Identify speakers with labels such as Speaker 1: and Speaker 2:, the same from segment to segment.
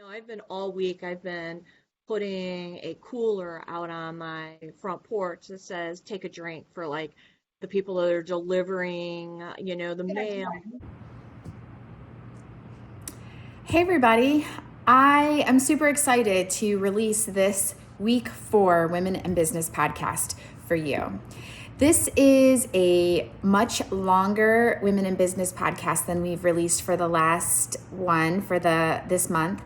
Speaker 1: I've been all week, I've been putting a cooler out on my front porch that says take a drink for like the people that are delivering, the mail.
Speaker 2: Hey, everybody. I am super excited to release this week 4 Women in Business podcast for you. This is a much longer Women in Business podcast than we've released for the last one for this month,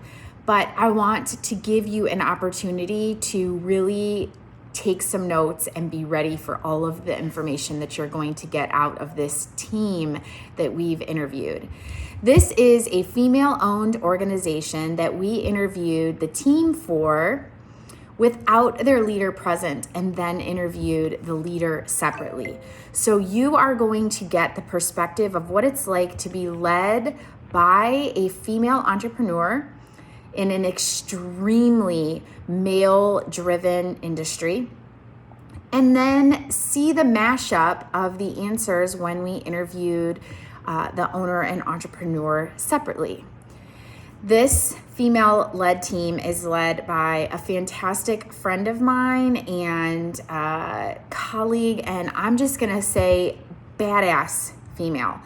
Speaker 2: but I want to give you an opportunity to really take some notes and be ready for all of the information that you're going to get out of this team that we've interviewed. This is a female-owned organization that we interviewed the team for without their leader present and then interviewed the leader separately. So you are going to get the perspective of what it's like to be led by a female entrepreneur in an extremely male-driven industry, and then see the mashup of the answers when we interviewed the owner and entrepreneur separately. This female-led team is led by a fantastic friend of mine and colleague, and I'm just gonna say badass female.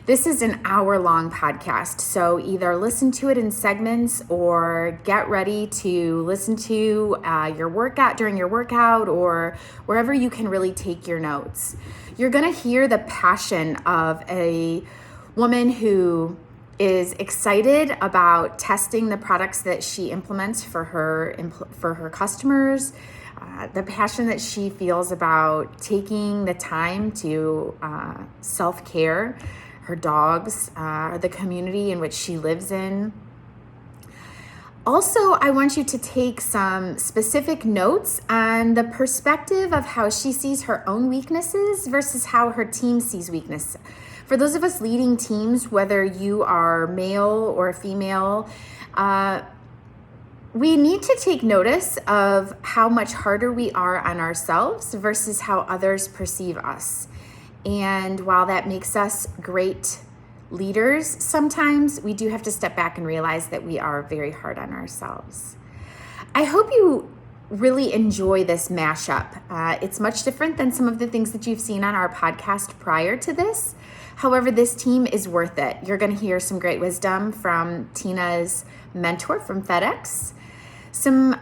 Speaker 2: This is an hour-long podcast, so either listen to it in segments or get ready to listen to your workout during your workout or wherever you can really take your notes. You're gonna hear the passion of a woman who is excited about testing the products that she implements for her customers, the passion that she feels about taking the time to self-care, her dogs, the community in which she lives in. Also, I want you to take some specific notes on the perspective of how she sees her own weaknesses versus how her team sees weakness. For those of us leading teams, whether you are male or female, we need to take notice of how much harder we are on ourselves versus how others perceive us. And while that makes us great leaders, sometimes we do have to step back and realize that we are very hard on ourselves. I hope you really enjoy this mashup. It's much different than some of the things that you've seen on our podcast prior to this. However, this team is worth it. You're going to hear some great wisdom from Tina's mentor from FedEx, some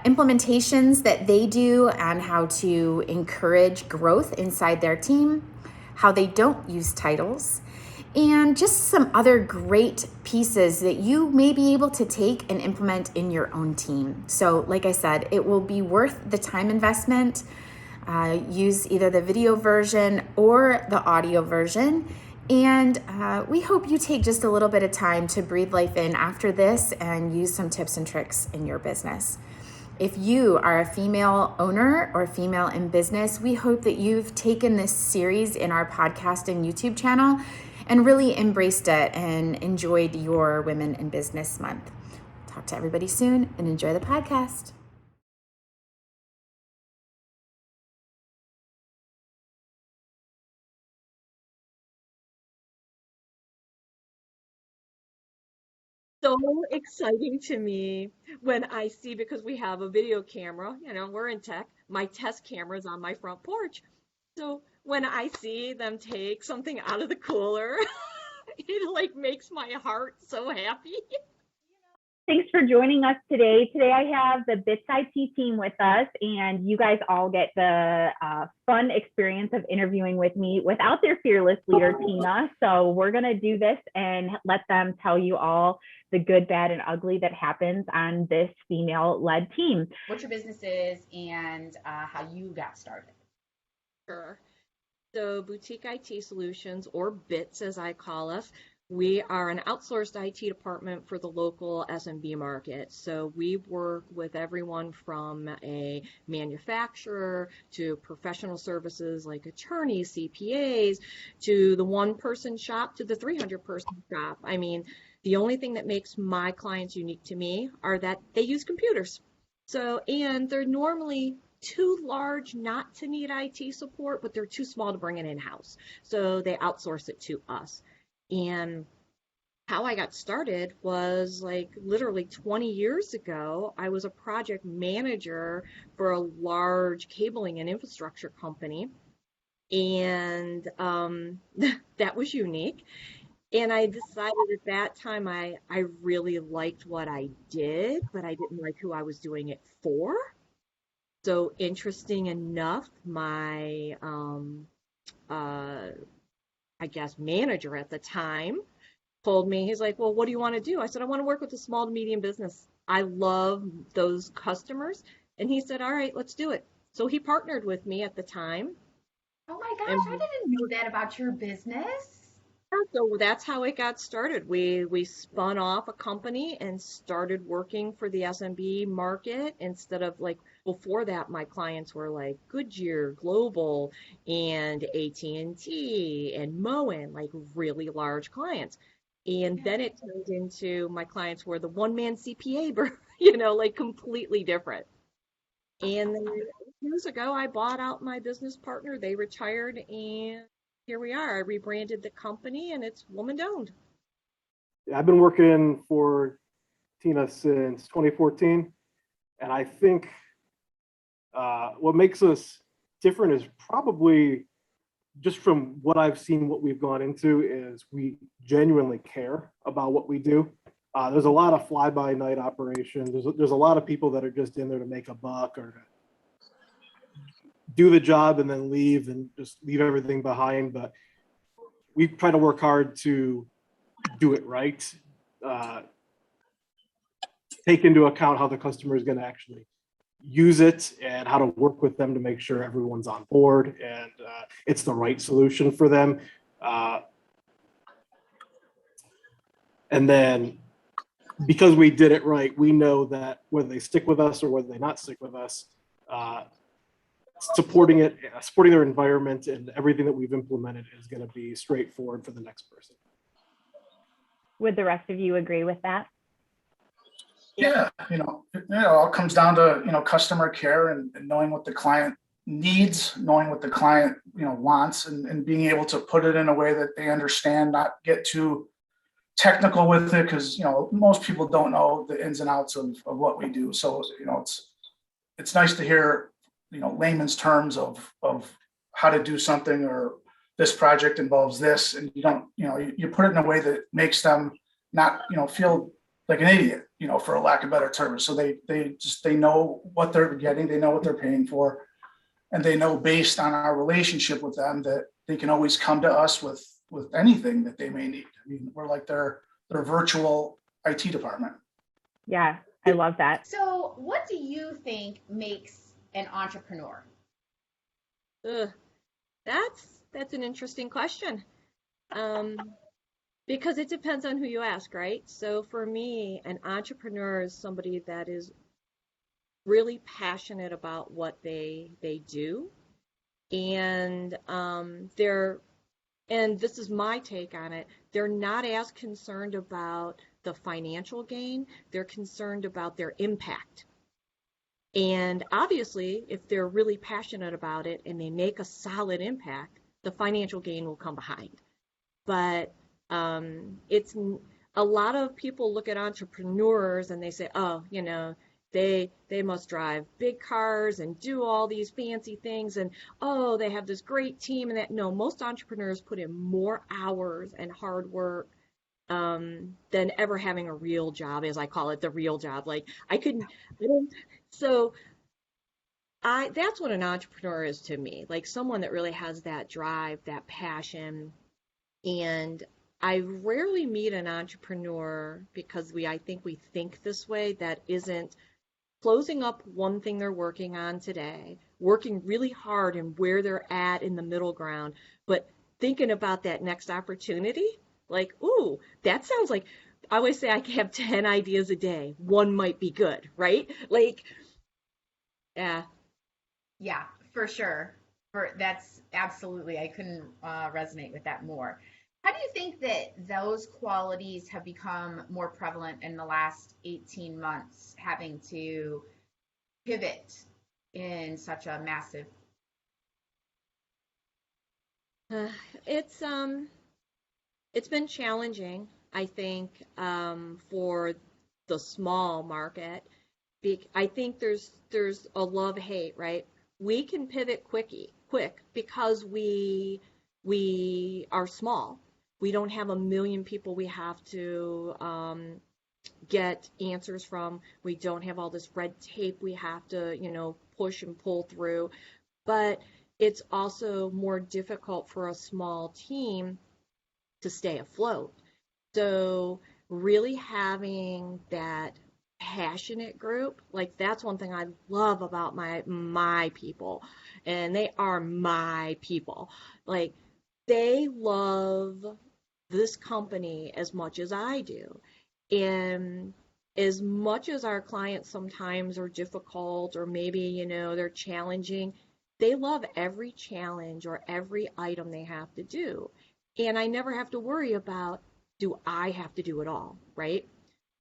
Speaker 2: implementations that they do on how to encourage growth inside their team, how they don't use titles, and just some other great pieces that you may be able to take and implement in your own team. So like I said, it will be worth the time investment. Use either the video version or the audio version. And we hope you take just a little bit of time to breathe life in after this and use some tips and tricks in your business. If you are a female owner or female in business, we hope that you've taken this series in our podcast and YouTube channel and really embraced it and enjoyed your Women in Business Month. Talk to everybody soon and enjoy the podcast.
Speaker 1: So exciting to me when I see, because we have a video camera, we're in tech, my test camera is on my front porch. So when I see them take something out of the cooler, it like makes my heart so happy.
Speaker 3: Thanks for joining us today. Today I have the Bits IT team with us, and you guys all get the fun experience of interviewing with me without their fearless leader, Tina. So we're going to do this and let them tell you all the good, bad, and ugly that happens on this female-led team.
Speaker 2: What your business is and how you got started.
Speaker 1: Sure. So Boutique IT Solutions, or BITS as I call us, we are an outsourced IT department for the local SMB market. So we work with everyone from a manufacturer to professional services like attorneys, CPAs, to the one-person shop to the 300-person shop. I mean, the only thing that makes my clients unique to me are that they use computers. So, and they're normally too large not to need IT support, but they're too small to bring it in-house. So they outsource it to us. And how I got started was like literally 20 years ago. I was a project manager for a large cabling and infrastructure company, and that was unique. And I decided at that time I really liked what I did, but I didn't like who I was doing it for. So interesting enough, my uh, I guess manager at the time told me, he's like, well, what do you want to do? I said, I want to work with a small to medium business. I love those customers. And he said, all right, let's do it. So he partnered with me at the time.
Speaker 2: Oh my gosh, I
Speaker 1: And
Speaker 2: didn't know that about your business.
Speaker 1: so that's how it got started. We spun off a company and started working for the SMB market instead of like before that my clients were like Goodyear, Global, and AT&T and Moen, like really large clients. And
Speaker 2: Yeah.
Speaker 1: then it turned into my clients were the one-man CPA, like completely different. And then years ago, I bought out my business partner. They retired, and here we are. I rebranded the company, and it's woman-owned.
Speaker 4: I've been working for Tina since 2014, and I think what makes us different is probably just from what I've seen, what we've gone into is we genuinely care about what we do. There's a lot of fly-by-night operations. There's a lot of people that are just in there to make a buck or to do the job and then leave and just leave everything behind. But we try to work hard to do it right. Uh, Take into account how the customer is going to actually use it and how to work with them to make sure everyone's on board and it's the right solution for them. Uh, and then because we did it right, we know that whether they stick with us or whether they not stick with us, uh, supporting their environment and everything that we've implemented is going to be straightforward for the next person.
Speaker 3: Would the rest of you agree with that?
Speaker 5: Yeah, it all comes down to, customer care and knowing what the client needs, knowing what the client, wants and being able to put it in a way that they understand, not get too technical with it because, most people don't know the ins and outs of what we do. So, it's nice to hear, layman's terms of how to do something or this project involves this. And you don't, you put it in a way that makes them not, feel like an idiot, for a lack of better terms. So they know what they're getting, they know what they're paying for, and they know based on our relationship with them that they can always come to us with anything that they may need. I mean, we're like their virtual IT department.
Speaker 3: Yeah, I love that.
Speaker 2: So, what do you think makes an entrepreneur?
Speaker 1: Ugh, that's an interesting question. Um, because it depends on who you ask, right? So for me, an entrepreneur is somebody that is really passionate about what they do, and and this is my take on it, they're not as concerned about the financial gain, they're concerned about their impact. And obviously, if they're really passionate about it and they make a solid impact, the financial gain will come behind. But it's a lot of people look at entrepreneurs and they say, oh, they must drive big cars and do all these fancy things and oh, they have this great team and that. No, most entrepreneurs put in more hours and hard work than ever having a real job, as I call it, the real job. Like I don't, so that's what an entrepreneur is to me, like someone that really has that drive, that passion. And I rarely meet an entrepreneur because I think we think this way that isn't closing up one thing they're working on today, working really hard and where they're at in the middle ground, but thinking about that next opportunity. Like, ooh, that sounds like I always say I can have 10 ideas a day. One might be good, right? Like, yeah.
Speaker 2: Yeah, for sure. That's absolutely, I couldn't resonate with that more. How do you think that those qualities have become more prevalent in the last 18 months, having to pivot in such a massive?
Speaker 1: Uh, it's um it's been challenging. I think, for the small market. I think there's a love-hate, right? We can pivot quick because we are small. We don't have a million people we have to get answers from. We don't have all this red tape we have to, push and pull through. But it's also more difficult for a small team to stay afloat. So really having that passionate group, like that's one thing I love about my people, and they are my people. Like they love this company as much as I do. And as much as our clients sometimes are difficult or maybe, they're challenging, they love every challenge or every item they have to do. And I never have to worry about, do I have to do it all, right?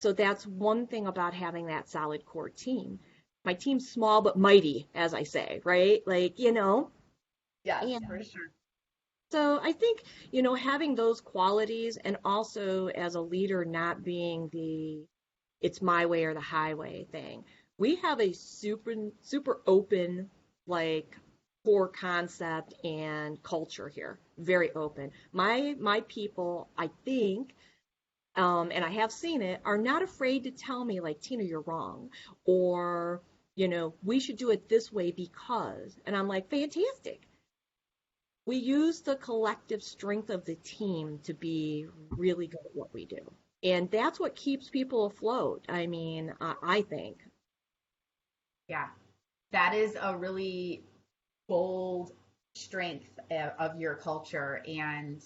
Speaker 1: So that's one thing about having that solid core team. My team's small but mighty, as I say, right? Like,
Speaker 2: Yes,
Speaker 1: and
Speaker 2: for sure.
Speaker 1: so I think, having those qualities and also as a leader not being the it's my way or the highway thing. We have a super open like core concept and culture here. Very open. My people, I think, and I have seen it, are not afraid to tell me like, Tina, you're wrong, or we should do it this way because, and I'm like, fantastic. We use the collective strength of the team to be really good at what we do. And that's what keeps people afloat. I mean, I think.
Speaker 2: Yeah, that is a really bold strength of your culture, and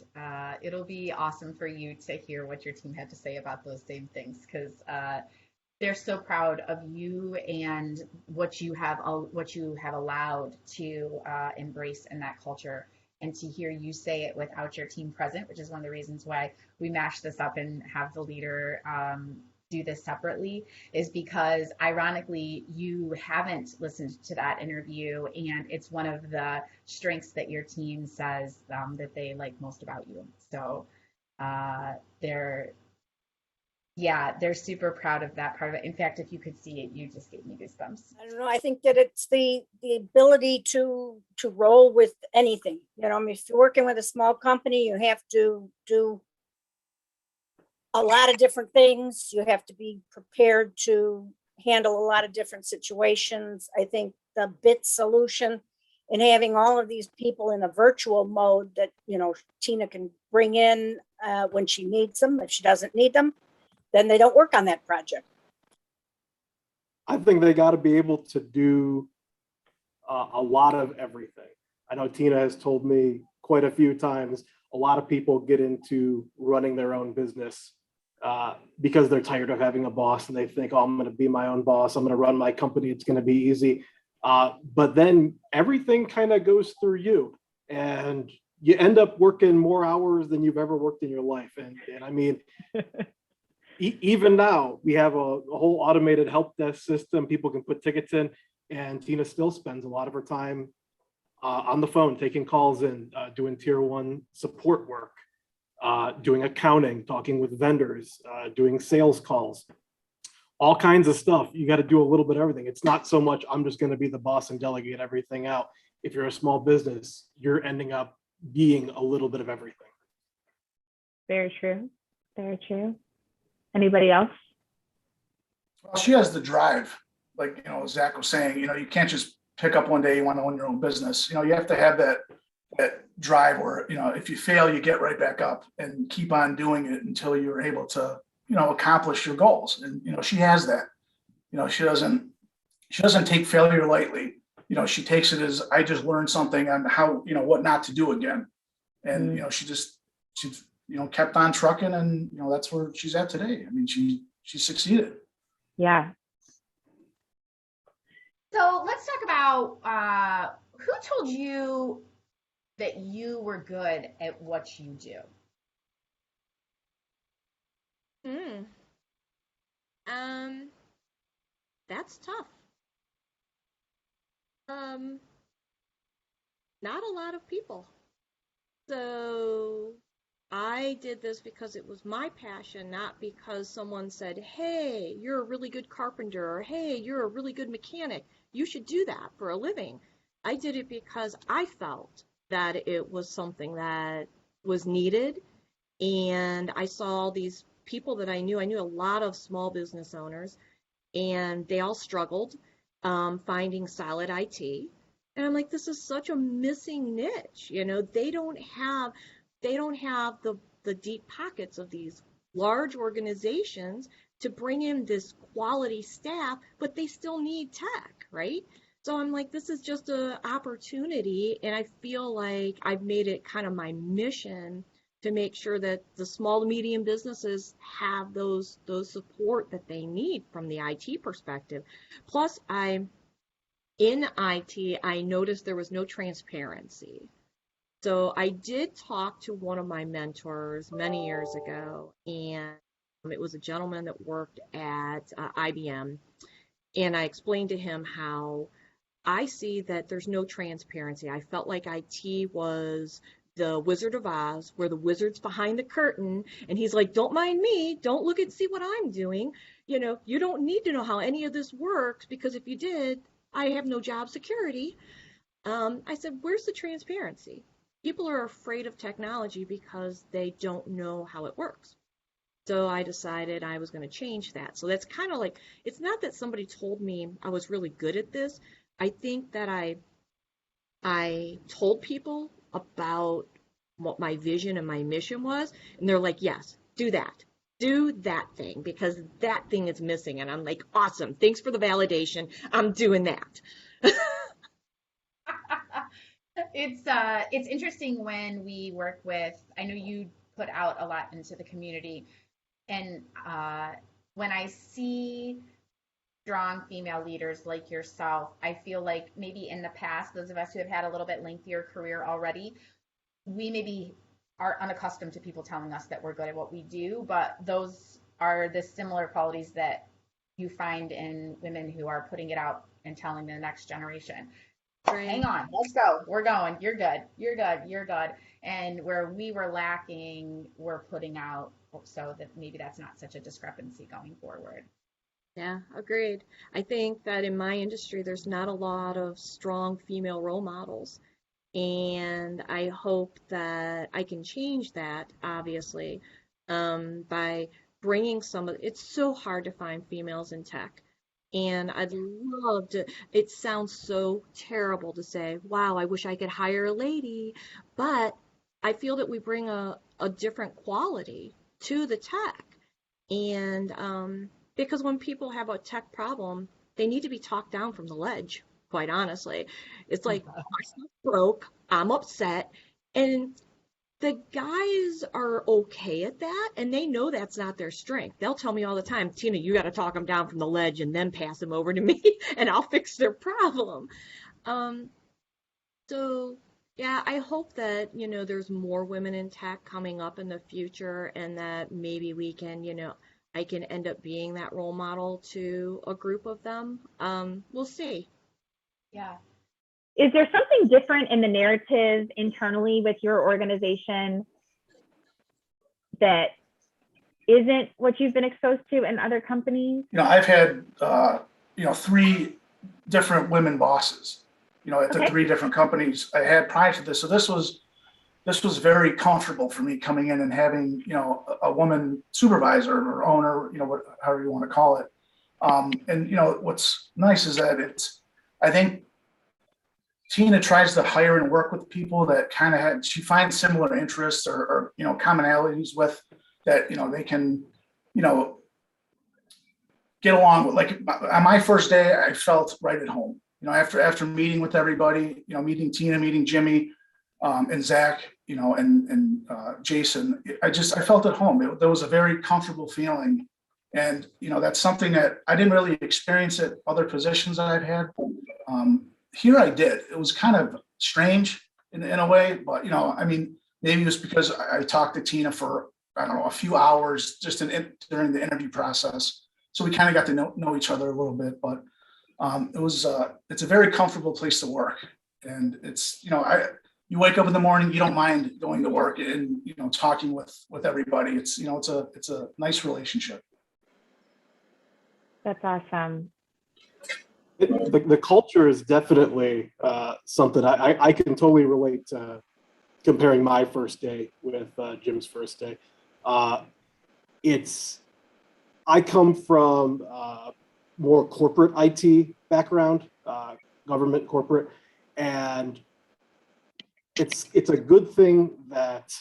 Speaker 2: it'll be awesome for you to hear what your team had to say about those same things, because they're so proud of you and what you have allowed to embrace in that culture. And to hear you say it without your team present, which is one of the reasons why we mash this up and have the leader do this separately, is because ironically you haven't listened to that interview, and it's one of the strengths that your team says that they like most about you. So they're they're super proud of that part of it. In fact, if you could see it, you just gave me goosebumps.
Speaker 6: I don't know. I think that it's the ability to roll with anything. I mean, if you're working with a small company, you have to do a lot of different things. You have to be prepared to handle a lot of different situations. I think the BIT solution and having all of these people in a virtual mode that, Tina can bring in when she needs them. If she doesn't need them, then they don't work on that project.
Speaker 4: I think they got to be able to do a lot of everything. I know Tina has told me quite a few times, a lot of people get into running their own business because they're tired of having a boss and they think, oh, I'm going to be my own boss. I'm going to run my company. It's going to be easy. But then everything kind of goes through you and you end up working more hours than you've ever worked in your life. And I mean, even now we have a whole automated help desk system. People can put tickets in, and Tina still spends a lot of her time on the phone, taking calls in, doing tier 1 support work, doing accounting, talking with vendors, doing sales calls, all kinds of stuff. You got to do a little bit of everything. It's not so much I'm just going to be the boss and delegate everything out. If you're a small business, you're ending up being a little bit of everything.
Speaker 3: Very true. Very true. Anybody else?
Speaker 5: Well, she has the drive. Like, Zach was saying, you can't just pick up one day, you want to own your own business. You have to have that drive where, if you fail, you get right back up and keep on doing it until you're able to, accomplish your goals. And, she has that. She doesn't take failure lightly. She takes it as, I just learned something on how, what not to do again. And, she kept on trucking, and, that's where she's at today. I mean, she succeeded.
Speaker 3: Yeah.
Speaker 2: So let's talk about who told you that you were good at what you do?
Speaker 1: That's tough. Not a lot of people. So I I did this because it was my passion, not because someone said, hey, you're a really good carpenter, or hey, you're a really good mechanic. You should do that for a living. I did it because I felt that it was something that was needed. And I saw these people that I knew. I knew a lot of small business owners, and they all struggled finding solid IT. And I'm like, this is such a missing niche. They don't have the deep pockets of these large organizations to bring in this quality staff, but they still need tech, right? So I'm like, this is just an opportunity, and I feel like I've made it kind of my mission to make sure that the small to medium businesses have those support that they need from the IT perspective. Plus, in IT, I noticed there was no transparency. So I did talk to one of my mentors many years ago, and it was a gentleman that worked at IBM. And I explained to him how I see that there's no transparency. I felt like IT was the Wizard of Oz, where the wizard's behind the curtain, and he's like, don't mind me, don't look and see what I'm doing. You don't need to know how any of this works, because if you did, I have no job security. I said, where's the transparency? People are afraid of technology because they don't know how it works. So I decided I was going to change that. So that's kind of like, it's not that somebody told me I was really good at this. I think that I told people about what my vision and my mission was, and they're like, yes, do that thing, because that thing is missing. And I'm like, awesome, thanks for the validation, I'm doing that.
Speaker 2: It's interesting when we work with, I know you put out a lot into the community, and when I see strong female leaders like yourself, I feel like maybe in the past, those of us who have had a little bit lengthier career already, we maybe are unaccustomed to people telling us that we're good at what we do, but those are the similar qualities that you find in women who are putting it out and telling the next generation,
Speaker 1: Right.
Speaker 2: hang on, let's go, we're going, you're good, you're good, you're good. And where we were lacking, we're putting out, so that maybe that's not such a discrepancy going forward.
Speaker 1: Yeah, agreed. I think that in my industry, there's not a lot of strong female role models. And I hope that I can change that, obviously, by bringing it's so hard to find females in tech. And I'd love to, it sounds so terrible to say, wow, I wish I could hire a lady, but I feel that we bring a different quality to the tech. And because when people have a tech problem, they need to be talked down from the ledge, quite honestly. It's like, my stuff broke, I'm upset. And the guys are okay at that, and they know that's not their strength. They'll tell me all the time, Tina, you got to talk them down from the ledge and then pass them over to me, and I'll fix their problem. So, yeah, I hope that, there's more women in tech coming up in the future, and that maybe we can, I can end up being that role model to a group of them. We'll see.
Speaker 2: Yeah.
Speaker 3: Is there something different in the narrative internally with your organization that isn't what you've been exposed to in other companies?
Speaker 5: I've had, 3 different women bosses, at the 3 different companies I had prior to this. So this was very comfortable for me coming in and having, a woman supervisor or owner, however you want to call it. And, what's nice is that I think Tina tries to hire and work with people that kind of she finds similar interests or commonalities with that, they can, get along with. Like on my first day, I felt right at home, after meeting with everybody, meeting Tina, meeting Jimmy, and Zach, and Jason, I felt at home. There was a very comfortable feeling. And, that's something that I didn't really experience at other positions that I've had. Here I did. It was kind of strange in a way, but, maybe it was because I talked to Tina for, I don't know, a few hours just during the interview process. So we kind of got to know each other a little bit, but it's a very comfortable place to work. And it's, you wake up in the morning, you don't mind going to work and, talking with everybody. It's, it's a nice relationship.
Speaker 3: That's awesome.
Speaker 4: The culture is definitely something I can totally relate to, comparing my first day with Jim's first day. I come from more corporate IT background, government corporate, and it's a good thing that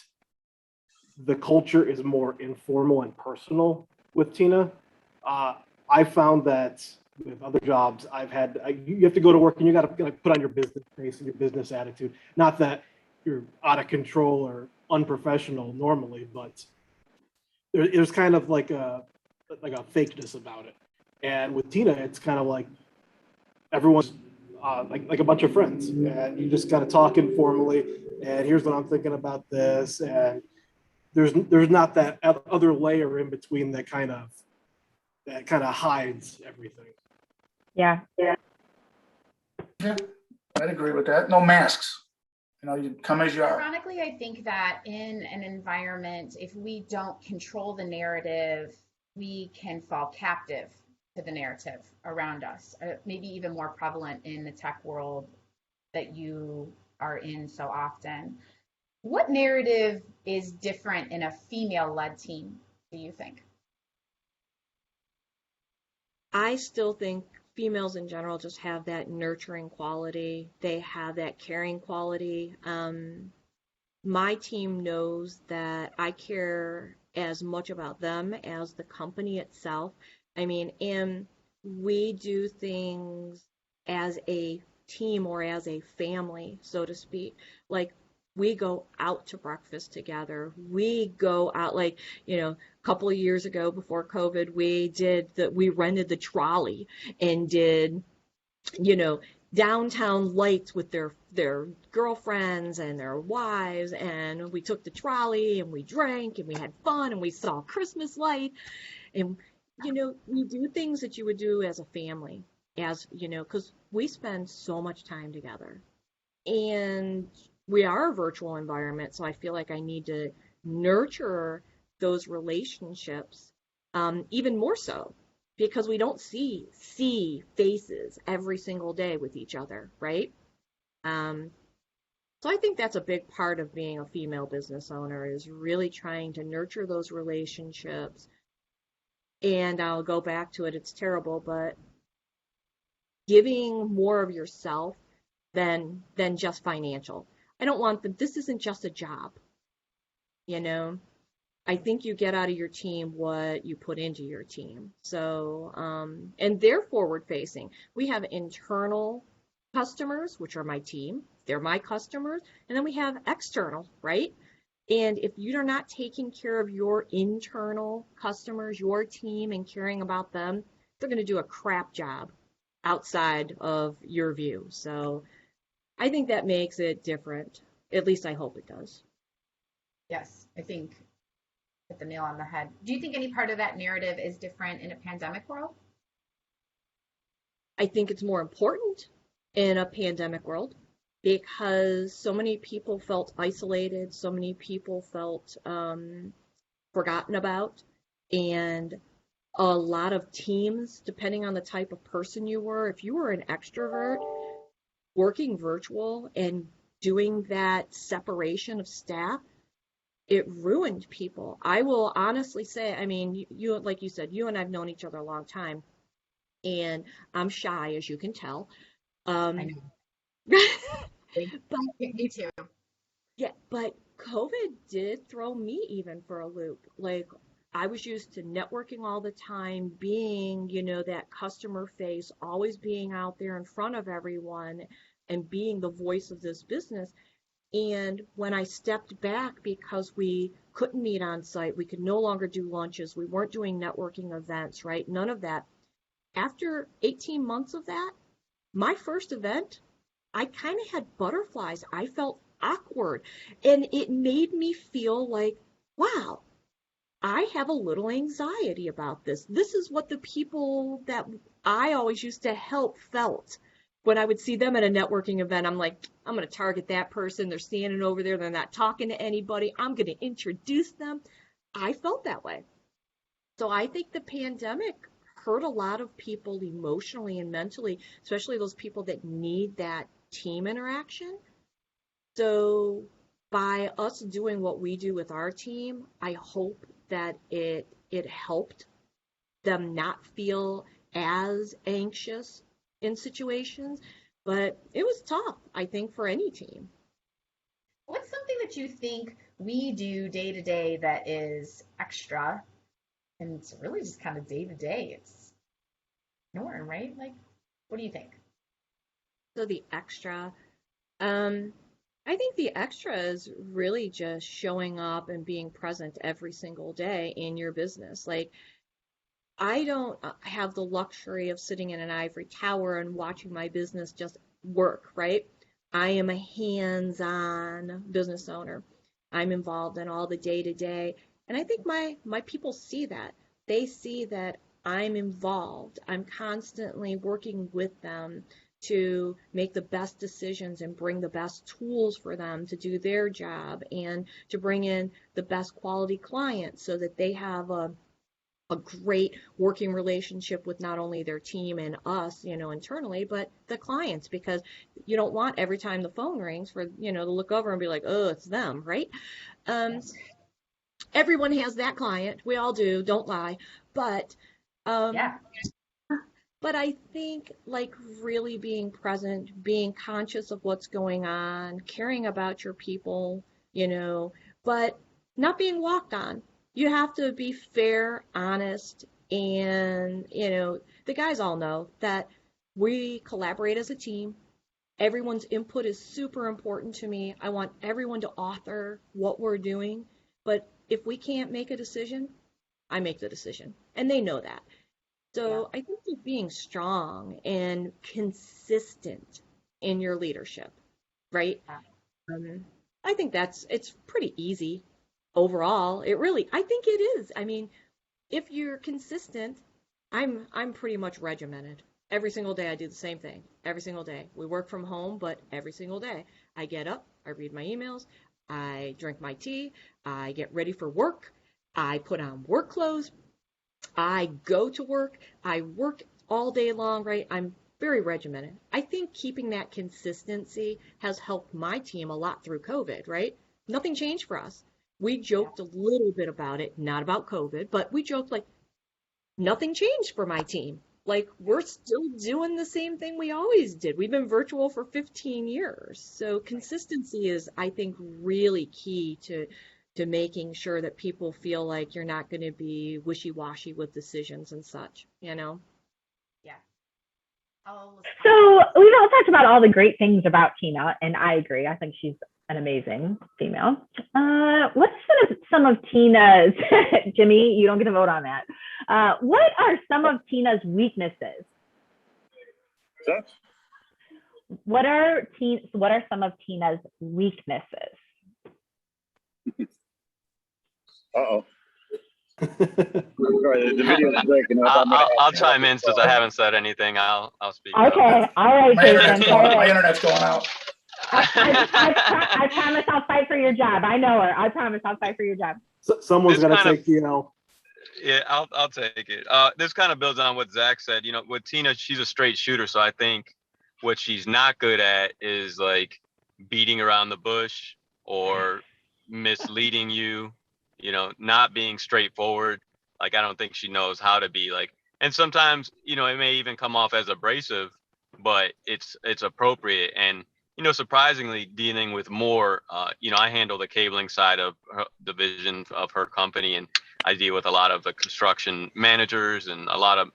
Speaker 4: the culture is more informal and personal with Tina. I found that with other jobs I've had, you have to go to work and you got to put on your business face and your business attitude. Not that you're out of control or unprofessional normally, but there's kind of like a fakeness about it. And with Tina, it's kind of like everyone's like a bunch of friends, and you just kind of talk informally. And here's what I'm thinking about this, and there's not that other layer in between that kind of hides everything.
Speaker 3: Yeah.
Speaker 5: Yeah, I'd agree with that. No masks. You come as you are.
Speaker 2: Ironically, I think that in an environment, if we don't control the narrative, we can fall captive to the narrative around us. Maybe even more prevalent in the tech world that you are in so often. What narrative is different in a female-led team, do you think?
Speaker 1: I still think females in general just have that nurturing quality. They have that caring quality. My team knows that I care as much about them as the company itself. I mean, and we do things as a team or as a family, so to speak. Like, we go out to breakfast together. We go out, like, a couple of years ago before COVID, we rented the trolley and did, downtown lights with their girlfriends and their wives, and we took the trolley and we drank and we had fun and we saw Christmas light, and we do things that you would do as a family, because we spend so much time together, and we are a virtual environment, so I feel like I need to nurture those relationships even more so, because we don't see faces every single day with each other, right? So I think that's a big part of being a female business owner, is really trying to nurture those relationships. And I'll go back to it, it's terrible, but giving more of yourself than just financial. I don't want them, this isn't just a job, I think you get out of your team what you put into your team. So, and they're forward facing. We have internal customers, which are my team. They're my customers. And then we have external, right? And if you're not taking care of your internal customers, your team, and caring about them, they're going to do a crap job outside of your view. So I think that makes it different. At least I hope it does.
Speaker 2: Yes, I think hit the nail on the head. Do you think any part of that narrative is different in a pandemic world?
Speaker 1: I think it's more important in a pandemic world because so many people felt isolated, so many people felt forgotten about, and a lot of teams, depending on the type of person you were, if you were an extrovert, working virtual and doing that separation of staff, it ruined people. I will honestly say, I mean, you like you said, you and I've known each other a long time, and I'm shy, as you can tell.
Speaker 2: I know.
Speaker 1: But
Speaker 2: Me too.
Speaker 1: yeah, but COVID did throw me even for a loop. Like, I was used to networking all the time, being, that customer face, always being out there in front of everyone and being the voice of this business. And when I stepped back because we couldn't meet on site, we could no longer do lunches, we weren't doing networking events, right? None of that. After 18 months of that, my first event, I kind of had butterflies. I felt awkward. And it made me feel like, wow, I have a little anxiety about this. This is what the people that I always used to help felt. when I would see them at a networking event, I'm like, I'm going to target that person. They're standing over there. They're not talking to anybody. I'm going to introduce them. I felt that way. So I think the pandemic hurt a lot of people emotionally and mentally, especially those people that need that team interaction. So by us doing what we do with our team, I hope that it helped them not feel as anxious in situations. But it was tough, I think, for any team.
Speaker 2: What's something that you think we do day to day that is extra? And it's really just kind of day to day. It's norm, right? Like, what do you think?
Speaker 1: So the extra, um, I think the extra is really just showing up and being present every single day in your business. Like, I don't have the luxury of sitting in an ivory tower and watching my business just work, right? I am a hands-on business owner. I'm involved in all the day-to-day, and I think my people see that. They see that I'm involved. I'm constantly working with them to make the best decisions and bring the best tools for them to do their job and to bring in the best quality clients so that they have a great working relationship with not only their team and us, internally, but the clients, because you don't want every time the phone rings for, to look over and be like, oh, it's them, right? Um,
Speaker 2: Yes.
Speaker 1: Everyone has that client. We all do, don't lie. But um,
Speaker 2: Yeah.
Speaker 1: but I think like really being present, being conscious of what's going on, caring about your people, but not being walked on. You have to be fair, honest, and, the guys all know that we collaborate as a team. Everyone's input is super important to me. I want everyone to author what we're doing, but if we can't make a decision, I make the decision, and they know that.
Speaker 2: Yeah.
Speaker 1: So I think just being strong and consistent in your leadership, right?
Speaker 2: Yeah.
Speaker 1: Um, I think it's pretty easy overall. I think it is. I mean, if you're consistent, I'm pretty much regimented. Every single day I do the same thing. Every single day. We work from home, but every single day I get up, I read my emails, I drink my tea, I get ready for work, I put on work clothes, I go to work, I work all day long, right? I'm very regimented. I think keeping that consistency has helped my team a lot through COVID, right? Nothing changed for us. We
Speaker 2: Yeah.
Speaker 1: joked a little bit about it, not about COVID, but we joked like nothing changed for my team. Like we're still doing the same thing we always did. We've been virtual for 15 years. So consistency is, I think, really key to making sure that people feel like you're not going to be wishy-washy with decisions and such.
Speaker 2: Yeah. I'll listen.
Speaker 3: So we've all talked about all the great things about Tina, and I agree. I think she's an amazing female. What's some of Tina's, Jimmy, you don't get to vote on that. What are some of Tina's weaknesses? What are some of Tina's weaknesses?
Speaker 7: Uh-oh. Sorry, the video is breaking up.
Speaker 8: I'll chime in since I haven't said anything. I'll speak.
Speaker 3: Okay, all right, Jason.
Speaker 5: My internet's going out.
Speaker 3: I promise I'll fight for your job. I know her. I promise I'll fight for your job.
Speaker 4: Someone's got to take the L.
Speaker 8: Yeah, I'll take it. This kind of builds on what Zach said. With Tina, she's a straight shooter, so I think what she's not good at is like beating around the bush or misleading you. Not being straightforward. Like I don't think she knows how to be like. And sometimes, it may even come off as abrasive, but it's appropriate. And surprisingly, dealing with more, I handle the cabling side of her division of her company, and I deal with a lot of the construction managers and a lot of,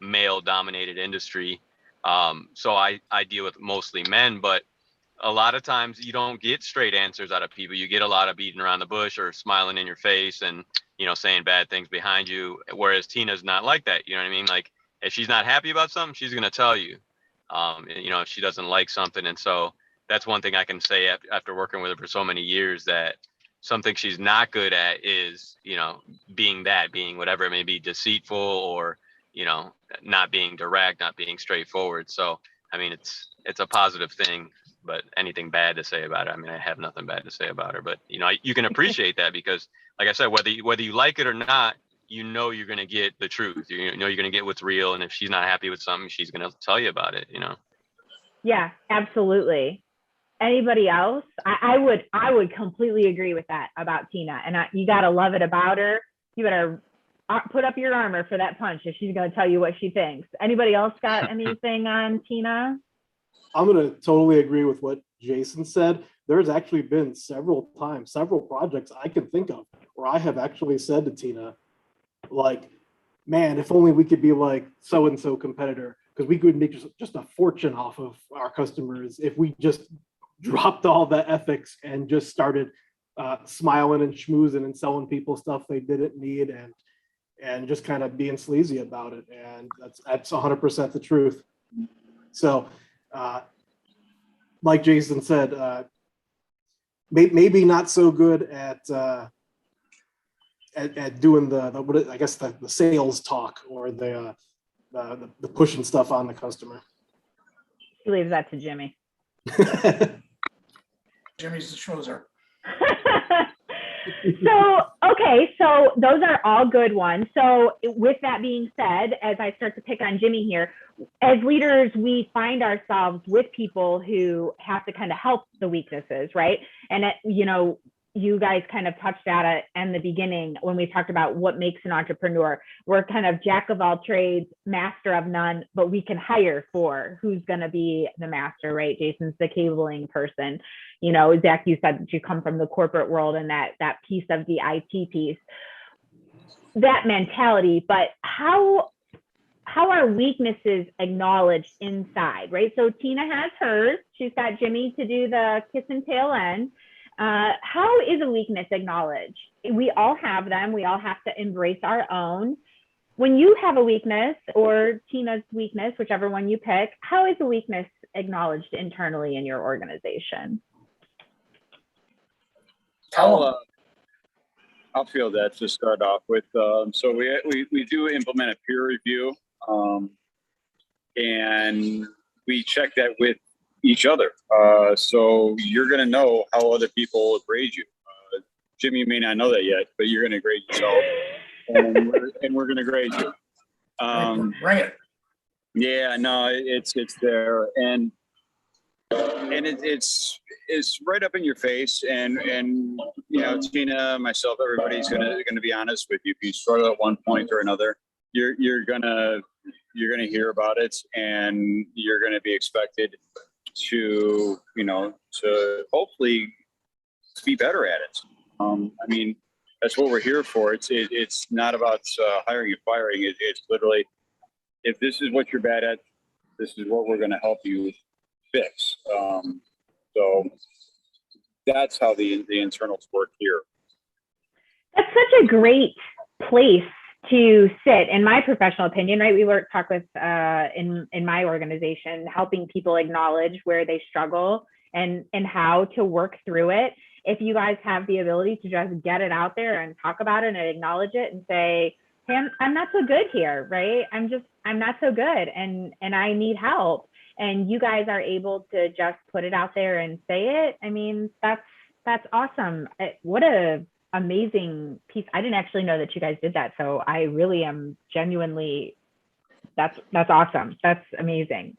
Speaker 8: male-dominated industry. So I deal with mostly men, but a lot of times you don't get straight answers out of people. You get a lot of beating around the bush or smiling in your face and, saying bad things behind you. Whereas Tina's not like that. You know what I mean? Like if she's not happy about something, she's going to tell you. If she doesn't like something. And so that's one thing I can say after working with her for so many years, that something she's not good at is, being whatever it may be, deceitful or, not being direct, not being straightforward. So I mean, it's a positive thing. But anything bad to say about it, I mean, I have nothing bad to say about her. But you know, you can appreciate that because, like I said, whether you like it or not, you know you're gonna get the truth. You know you're gonna get what's real, and if she's not happy with something, she's gonna tell you about it. You know.
Speaker 3: Yeah, absolutely. Anybody else? I would completely agree with that about Tina. And you gotta love it about her. You better put up your armor for that punch if she's gonna tell you what she thinks. Anybody else got anything on Tina?
Speaker 4: I'm going to totally agree with what Jason said. There's actually been several times, several projects I can think of where I have actually said to Tina, like, man, if only we could be like so-and-so competitor, because we could make just a fortune off of our customers if we just dropped all the ethics and just started smiling and schmoozing and selling people stuff they didn't need and just kind of being sleazy about it. And that's 100% the truth. So, like Jason said, maybe not so good at doing the sales talk or the pushing stuff on the customer.
Speaker 3: He leaves that to Jimmy.
Speaker 5: Jimmy's the schmoozer.
Speaker 3: So those are all good ones. So with that being said, as I start to pick on Jimmy here, as leaders, we find ourselves with people who have to kind of help the weaknesses, right? And you guys kind of touched at it in the beginning when we talked about what makes an entrepreneur. We're kind of jack of all trades, master of none, but we can hire for who's going to be the master, right? Jason's the cabling person. Zach, you said that you come from the corporate world and that piece of the IT piece, that mentality, but how are weaknesses acknowledged inside, right? So Tina has hers. She's got Jimmy to do the kiss and tail end. How is a weakness acknowledged? We all have them. We all have to embrace our own. When you have a weakness or Tina's weakness, whichever one you pick, how is a weakness acknowledged internally in your organization?
Speaker 7: I'll field that to start off with. So we do implement a peer review, and we check that with each other. So you're going to know how other people grade you. Jimmy may not know that yet, but you're going to grade yourself, and we're going to grade you.
Speaker 5: Bring it.
Speaker 7: Yeah, no, it's there, and it's right up in your face, and Tina, myself, everybody's gonna be honest with you. If you struggle at one point or another, you're gonna hear about it, and you're gonna be expected to hopefully be better at it. I mean, that's what we're here for. It's not about hiring and firing. It's literally, if this is what you're bad at, this is what we're gonna help you fix. So that's how the internals work here.
Speaker 3: That's such a great place to sit, in my professional opinion, right? We talk with in my organization, helping people acknowledge where they struggle and how to work through it. If you guys have the ability to just get it out there and talk about it and acknowledge it and say, hey, I'm not so good here, right? I'm not so good and I need help. And you guys are able to just put it out there and say it. I mean, that's awesome. What a amazing piece. I didn't actually know that you guys did that. So I really am genuinely, that's awesome. That's amazing.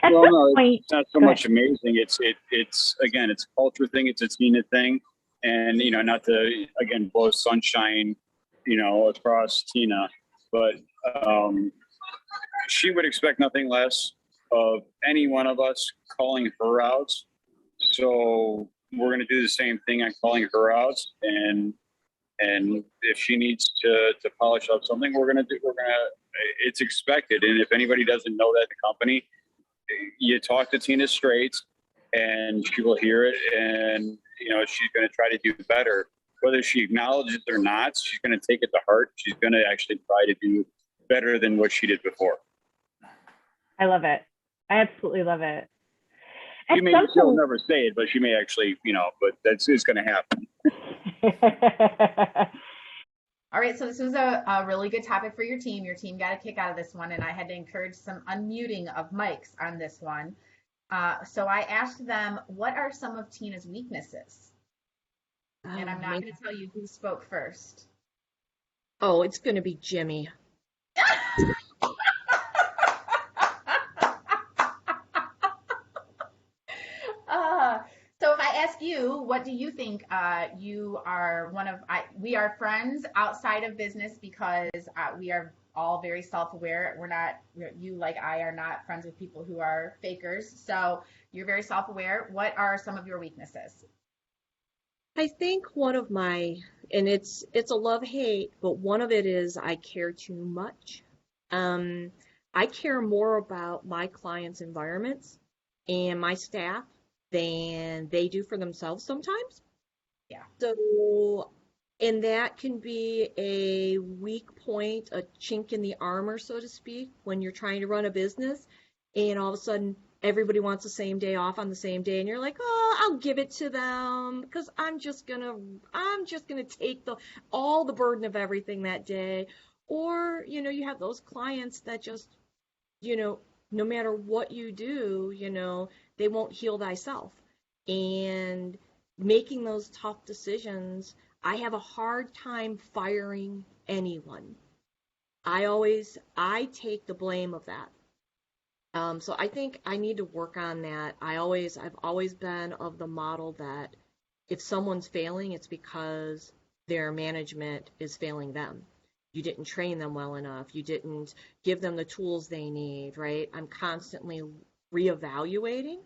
Speaker 7: It's not so much amazing. It's again, it's a culture thing. It's a Tina thing. And, not to, again, blow sunshine, across Tina, but she would expect nothing less of any one of us calling her out. So we're going to do the same thing on calling her out. And if she needs to polish up something, it's expected. And if anybody doesn't know that in the company, you talk to Tina straight and she will hear it. And, she's going to try to do better. Whether she acknowledges it or not, she's going to take it to heart. She's going to actually try to do better than what she did before. I
Speaker 3: love it. I absolutely love it.
Speaker 7: She'll never say it, but she may actually, but it's going to happen.
Speaker 2: All right, so this was a really good topic for your team. Your team got a kick out of this one, and I had to encourage some unmuting of mics on this one. So I asked them, what are some of Tina's weaknesses? And I'm not going to tell you who spoke first.
Speaker 1: Oh, it's going to be Jimmy.
Speaker 2: So if I ask you, what do you think? You are we are friends outside of business because we are all very self-aware. You like I are not friends with people who are fakers. So you're very self-aware. What are some of your weaknesses?
Speaker 1: I think one of and it's a love-hate, but one of it is I care too much. I care more about my clients' environments and my staff than they do for themselves sometimes.
Speaker 2: Yeah.
Speaker 1: So, and that can be a weak point, a chink in the armor, so to speak, when you're trying to run a business and all of a sudden everybody wants the same day off on the same day and you're like, oh, I'll give it to them because I'm just gonna take all the burden of everything that day. Or, you have those clients that just, no matter what you do, they won't heal thyself. And making those tough decisions, I have a hard time firing anyone. I take the blame of that. So I think I need to work on that. I've always been of the model that if someone's failing, it's because their management is failing them. You didn't train them well enough. You didn't give them the tools they need, right? I'm constantly reevaluating.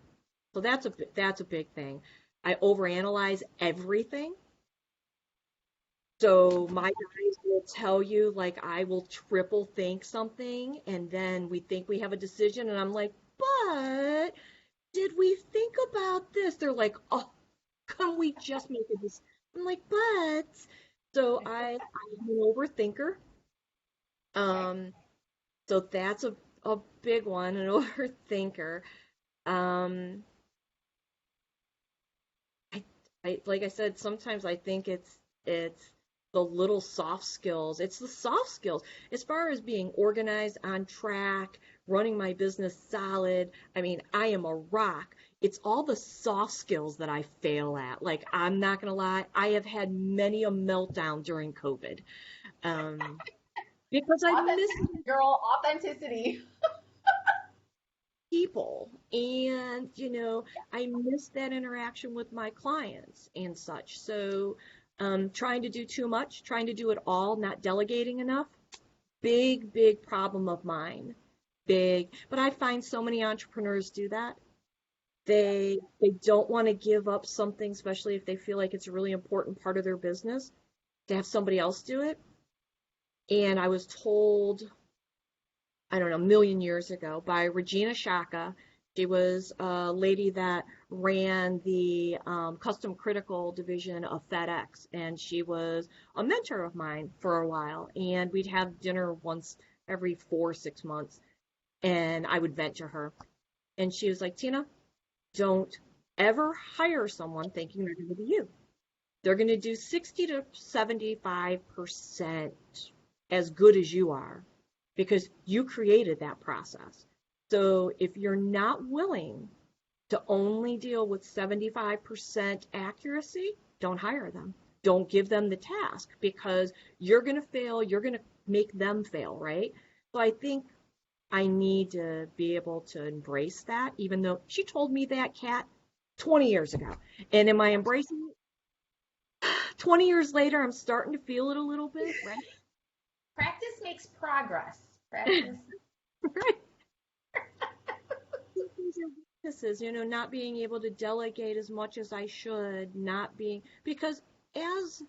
Speaker 1: So that's a big thing. I overanalyze everything. So my guys will tell you, like, I will triple think something, and then we think we have a decision, and I'm like, but did we think about this? They're like, oh, can we just make a decision? I'm like, but. So I'm an overthinker. So that's a big one, an overthinker. Like I said, sometimes I think it's the little soft skills. It's the soft skills as far as being organized, on track, running my business solid. I mean, I am a rock. It's all the soft skills that I fail at. Like, I'm not gonna lie, I have had many a meltdown during COVID. Because I miss
Speaker 2: Girl, authenticity.
Speaker 1: people and I miss that interaction with my clients and such. So trying to do too much, trying to do it all, not delegating enough, big problem of mine. Big. But I find so many entrepreneurs do that. They don't want to give up something, especially if they feel like it's a really important part of their business, to have somebody else do it. And I was told, I don't know, a million years ago by Regina Shaka. She was a lady that ran the custom critical division of FedEx, and she was a mentor of mine for a while. And we'd have dinner once every 4 or 6 months, and I would vent to her. And she was like, Tina, don't ever hire someone thinking they're going to be you. They're going to do 60 to 75% as good as you are, because you created that process. So if you're not willing to only deal with 75% accuracy, don't hire them. Don't give them the task, because you're going to fail. You're going to make them fail, right? So I think I need to be able to embrace that, even though she told me that, Kat, 20 years ago. And am I embracing it? 20 years later, I'm starting to feel it a little bit, right?
Speaker 2: Practice makes progress. Practice.
Speaker 1: Right. These are weaknesses, not being able to delegate as much as I should, because as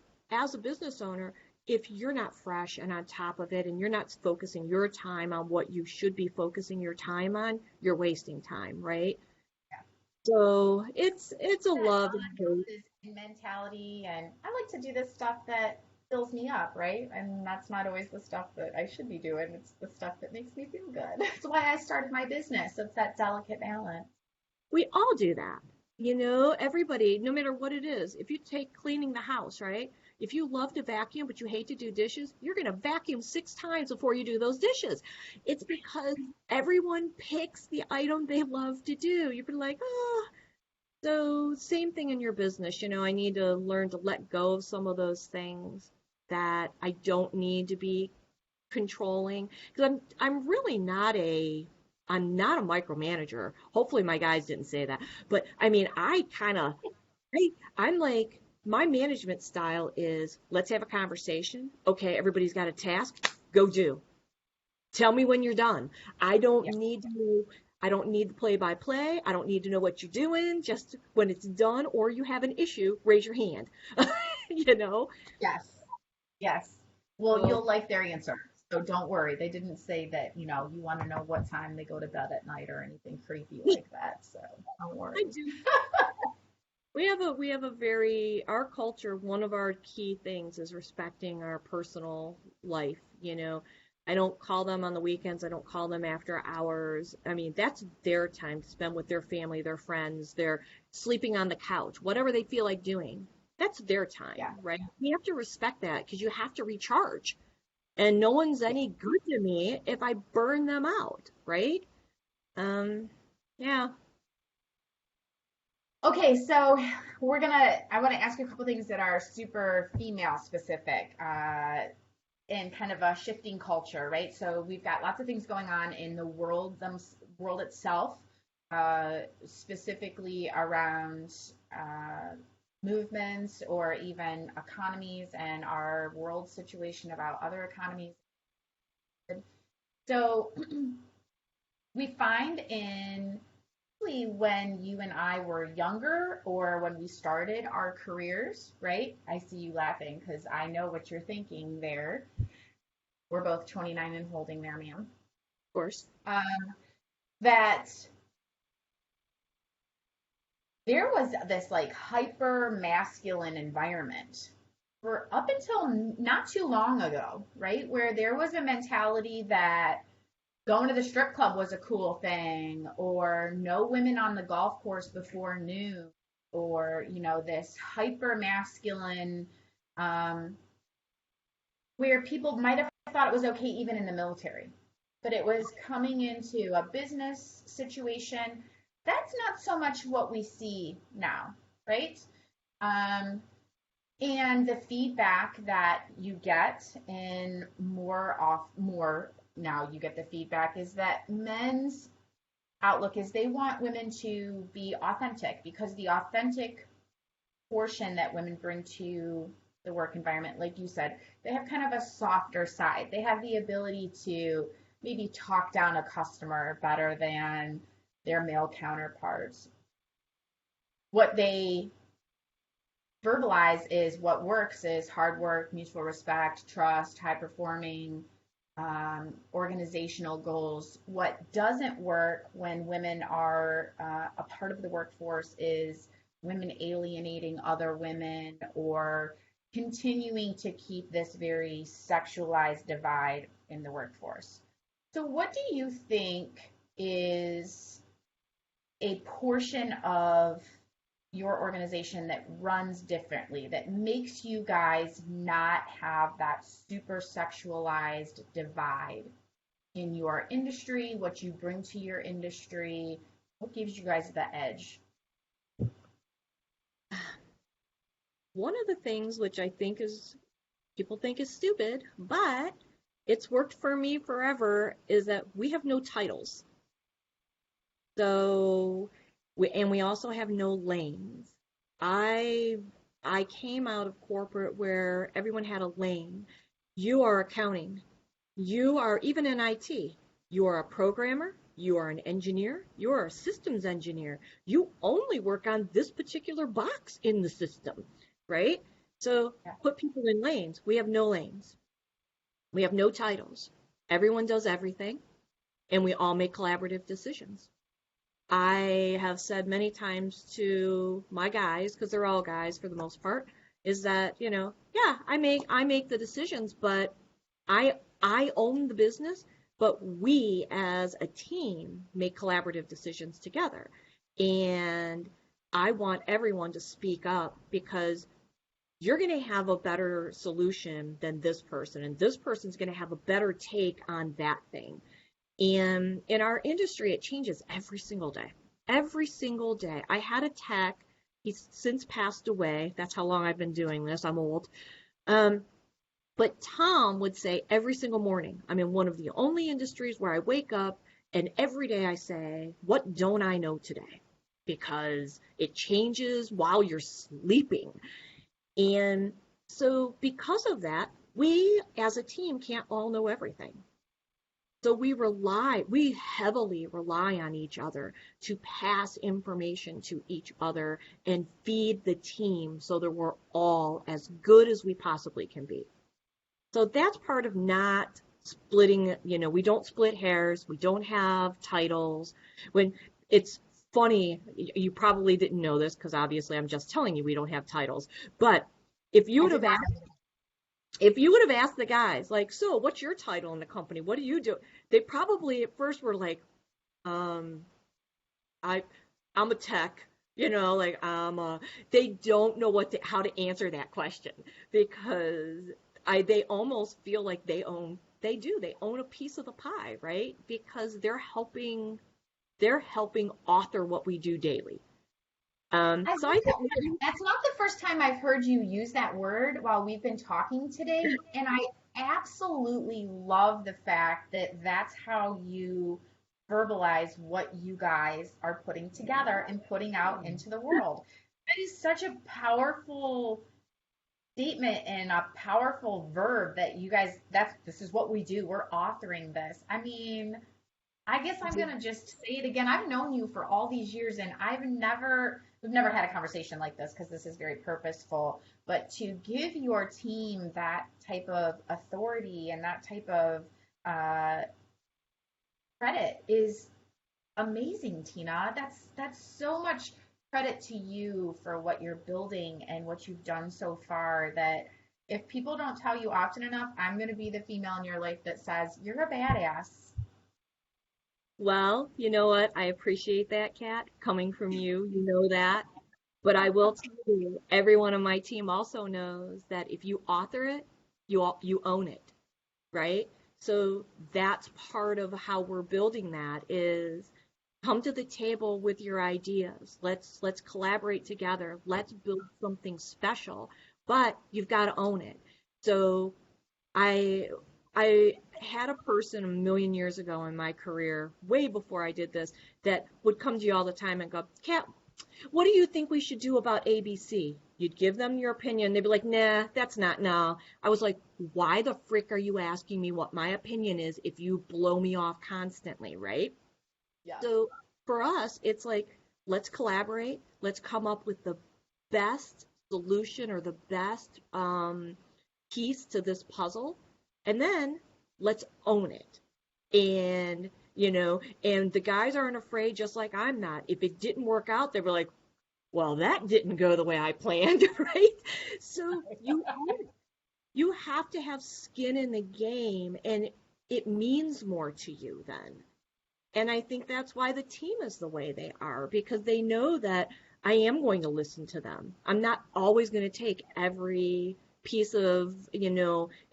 Speaker 1: a business owner, if you're not fresh and on top of it, and you're not focusing your time on what you should be focusing your time on, you're wasting time, right?
Speaker 2: Yeah.
Speaker 1: So it's a love
Speaker 2: mentality, and I like to do this stuff that fills me up, right? And that's not always the stuff that I should be doing. It's the stuff that makes me feel good. That's why I started my business. It's that delicate balance.
Speaker 1: We all do that. Everybody, no matter what it is, if you take cleaning the house, right? If you love to vacuum, but you hate to do dishes, you're going to vacuum 6 times before you do those dishes. It's because everyone picks the item they love to do. You've been like, oh, so same thing in your business. I need to learn to let go of some of those things that I don't need to be controlling, because I'm really not a I'm not a micromanager. Hopefully my guys didn't say that. But I mean, I'm like, my management style is, let's have a conversation. Okay, everybody's got a task. Go do. Tell me when you're done. I don't
Speaker 2: Yeah.
Speaker 1: need to I don't need the play by play. I don't need to know what you're doing. Just when it's done or you have an issue, raise your hand. you know?
Speaker 2: Yes. Yes. Well,
Speaker 1: So
Speaker 2: you'll like their answer. So don't worry. They didn't say that, you want to know what time they go to bed at night or anything creepy like that. So don't
Speaker 1: I
Speaker 2: worry.
Speaker 1: do. We have a very, our culture, one of our key things is respecting our personal life. I don't call them on the weekends. I don't call them after hours. I mean, that's their time to spend with their family, their friends, they're sleeping on the couch, whatever they feel like doing. That's their time,
Speaker 2: Yeah.
Speaker 1: right? You have to respect that because you have to recharge. And no one's any good to me if I burn them out, right? Yeah.
Speaker 2: Okay, so I want to ask you a couple things that are super female specific, in kind of a shifting culture, right? So we've got lots of things going on in the world itself, specifically around movements or even economies and our world situation about other economies. So we find when you and I were younger or when we started our careers, right? I see you laughing because I know what you're thinking there. We're both 29 and holding there, ma'am.
Speaker 1: Of course.
Speaker 2: That there was this like hyper masculine environment for up until not too long ago, right? Where there was a mentality that going to the strip club was a cool thing, or no women on the golf course before noon, or, this hyper masculine, where people might have thought it was okay even in the military. But it was coming into a business situation. That's not so much what we see now, right? And the feedback that you get in more now you get the feedback is that men's outlook is they want women to be authentic, because the authentic portion that women bring to the work environment, like you said, they have kind of a softer side. They have the ability to maybe talk down a customer better than their male counterparts. What they verbalize is what works is hard work, mutual respect, trust, high performing, organizational goals. What doesn't work when women are a part of the workforce is women alienating other women or continuing to keep this very sexualized divide in the workforce. So what do you think is a portion of your organization that runs differently, that makes you guys not have that super sexualized divide in your industry, what you bring to your industry? What gives you guys the edge?
Speaker 1: One of the things which I think people think is stupid, but it's worked for me forever, is that we have no titles. So, we also have no lanes. I came out of corporate where everyone had a lane. You are accounting. You are even in IT. You are a programmer. You are an engineer. You are a systems engineer. You only work on this particular box in the system, right? So put people in lanes. We have no lanes. We have no titles. Everyone does everything, and we all make collaborative decisions. I have said many times to my guys, because they're all guys for the most part, is that, yeah, I make the decisions, but I own the business, but we as a team make collaborative decisions together. And I want everyone to speak up, because you're going to have a better solution than this person, and this person's going to have a better take on that thing. And in our industry, it changes every single day. Every single day. I had a tech, he's since passed away. That's how long I've been doing this. I'm old. But Tom would say every single morning, I'm in one of the only industries where I wake up and every day I say, what don't I know today? Because it changes while you're sleeping. And so because of that, we as a team can't all know everything. So we heavily rely on each other to pass information to each other and feed the team so that we're all as good as we possibly can be. So that's part of not splitting, we don't split hairs, we don't have titles. When it's funny, you probably didn't know this because obviously I'm just telling you we don't have titles. But if you would have asked the guys, like, so what's your title in the company? What do you do? They probably at first were like, I'm a tech, they don't know how to answer that question because they almost feel like they own a piece of the pie, right? Because they're helping author what we do daily.
Speaker 2: I think that's not the first time I've heard you use that word while we've been talking today. And I absolutely love the fact that that's how you verbalize what you guys are putting together and putting out into the world. That is such a powerful statement and a powerful verb that you guys, this is what we do. We're authoring this. I mean, I guess I'm going to just say it again. I've known you for all these years and we've never had a conversation like this because this is very purposeful, but to give your team that type of authority and that type of credit is amazing, Tina. That's so much credit to you for what you're building and what you've done so far that if people don't tell you often enough, I'm going to be the female in your life that says, you're a badass.
Speaker 1: Well, you know what? I appreciate that, Kat, coming from you. You know that. But I will tell you, everyone on my team also knows that if you author it, you own it, right? So that's part of how we're building that is come to the table with your ideas. Let's collaborate together. Let's build something special, but you've got to own it. So I had a person a million years ago in my career, way before I did this, that would come to you all the time and go, Kat, what do you think we should do about ABC? You'd give them your opinion. They'd be like, nah, that's not now. I was like, why the frick are you asking me what my opinion is if you blow me off constantly, right?
Speaker 2: Yeah.
Speaker 1: So for us, it's like, let's collaborate. Let's come up with the best solution or the best piece to this puzzle. And then let's own it. And, and the guys aren't afraid, just like I'm not. If it didn't work out, they were like, well, that didn't go the way I planned, right? So you have to have skin in the game, and it means more to you then. And I think that's why the team is the way they are, because they know that I am going to listen to them. I'm not always going to take every piece of,